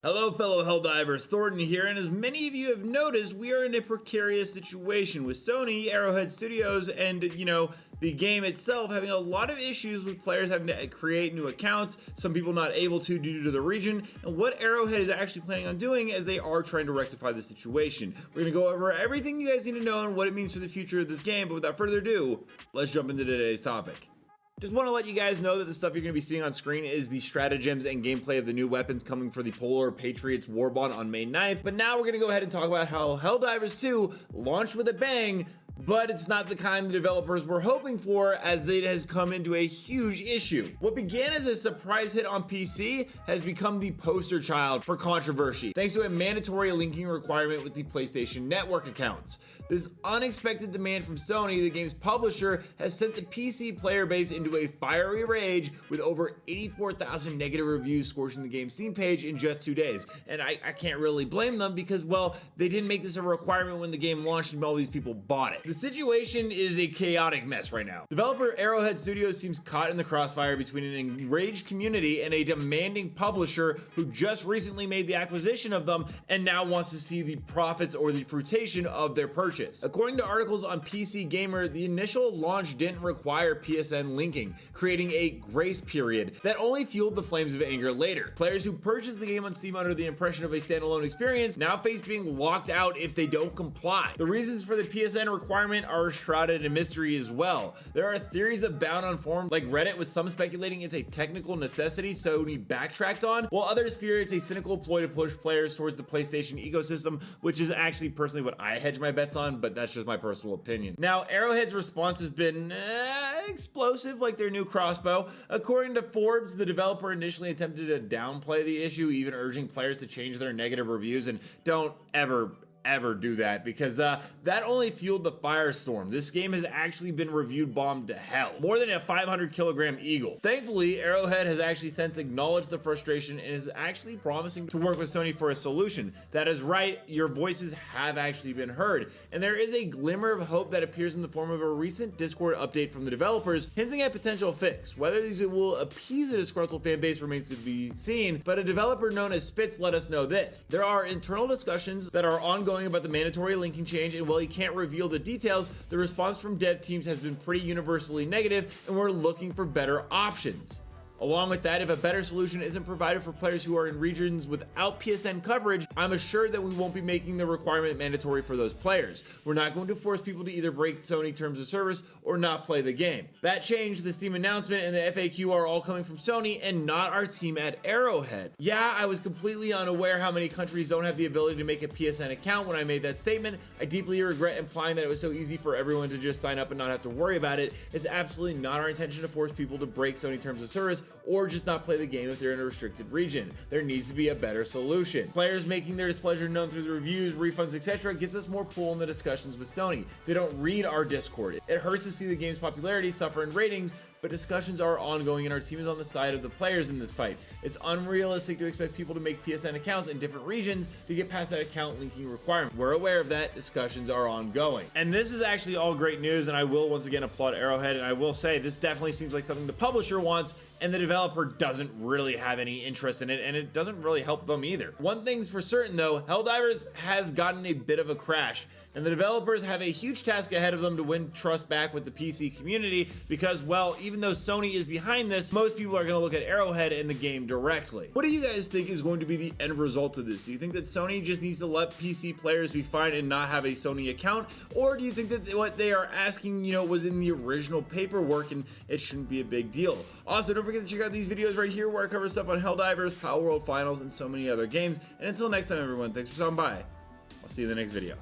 Hello fellow Helldivers, Thornton here, and as many of you have noticed, we are in a precarious situation with Sony, Arrowhead Studios, and the game itself having a lot of issues with players having to create new accounts, some people not able to due to the region, and what Arrowhead is actually planning on doing as they are trying to rectify the situation. We're going to go over everything you guys need to know and what it means for the future of this game, but without further ado, let's jump into today's topic. Just want to let you guys know that the stuff you're going to be seeing on screen is the stratagems and gameplay of the new weapons coming for the Polar Patriots Warbond on May 9th. But now we're going to go ahead and talk about how Helldivers 2 launched with a bang, but it's not the kind the developers were hoping for, as it has come into a huge issue. What began as a surprise hit on PC has become the poster child for controversy, thanks to a mandatory linking requirement with the PlayStation Network accounts. This unexpected demand from Sony, the game's publisher, has sent the PC player base into a fiery rage, with over 84,000 negative reviews scorching the game's Steam page in just 2 days. And I can't really blame them because, well, they didn't make this a requirement when the game launched and all these people bought it. The situation is a chaotic mess right now. Developer Arrowhead Studios seems caught in the crossfire between an enraged community and a demanding publisher who just recently made the acquisition of them and now wants to see the profits or the fruition of their purchase. According to articles on PC Gamer, the initial launch didn't require PSN linking, creating a grace period that only fueled the flames of anger later. Players who purchased the game on Steam under the impression of a standalone experience now face being locked out if they don't comply. The reasons for the PSN requirement are shrouded in mystery as well. There are theories abound on forums like Reddit, with some speculating it's a technical necessity Sony backtracked on, while others fear it's a cynical ploy to push players towards the PlayStation ecosystem, which is actually personally what I hedge my bets on, but that's just my personal opinion. Now, Arrowhead's response has been explosive, like their new crossbow. According to Forbes, the developer initially attempted to downplay the issue, even urging players to change their negative reviews, and don't ever do that, because that only fueled the firestorm. This game has actually been reviewed bombed to hell, more than a 500-kilogram eagle. Thankfully, Arrowhead has actually since acknowledged the frustration and is actually promising to work with Sony for a solution. That is right, your voices have actually been heard, and there is a glimmer of hope that appears in the form of a recent Discord update from the developers hinting at potential fix. Whether these will appease the disgruntled fan base remains to be seen, but a developer known as Spitz let us know this: there are internal discussions that are ongoing about the mandatory linking change, and while he can't reveal the details, the response from dev teams has been pretty universally negative, and we're looking for better options. Along with that, if a better solution isn't provided for players who are in regions without PSN coverage, I'm assured that we won't be making the requirement mandatory for those players. We're not going to force people to either break Sony terms of service or not play the game. That change, the Steam announcement, and the FAQ are all coming from Sony and not our team at Arrowhead. Yeah, I was completely unaware how many countries don't have the ability to make a PSN account when I made that statement. I deeply regret implying that it was so easy for everyone to just sign up and not have to worry about it. It's absolutely not our intention to force people to break Sony terms of service or just not play the game if they're in a restricted region. There needs to be a better solution. Players making their displeasure known through the reviews, refunds, etc. gives us more pull in the discussions with Sony. They don't read our Discord. It hurts to see the game's popularity suffer in ratings, but discussions are ongoing and our team is on the side of the players in this fight. It's unrealistic to expect people to make PSN accounts in different regions to get past that account linking requirement. We're aware of that. Discussions are ongoing. And this is actually all great news, and I will once again applaud Arrowhead, and I will say this definitely seems like something the publisher wants and the developer doesn't really have any interest in it, and it doesn't really help them either. One thing's for certain though, Helldivers has gotten a bit of a crash, and the developers have a huge task ahead of them to win trust back with the PC community, because, well, even though Sony is behind this, most people are going to look at Arrowhead and the game directly. What do you guys think is going to be the end result of this? Do you think that Sony just needs to let PC players be fine and not have a Sony account? Or do you think that what they are asking, was in the original paperwork and it shouldn't be a big deal? Also, don't forget to check out these videos right here where I cover stuff on Helldivers, Power World Finals, and so many other games. And until next time, everyone, thanks for stopping by. I'll see you in the next video.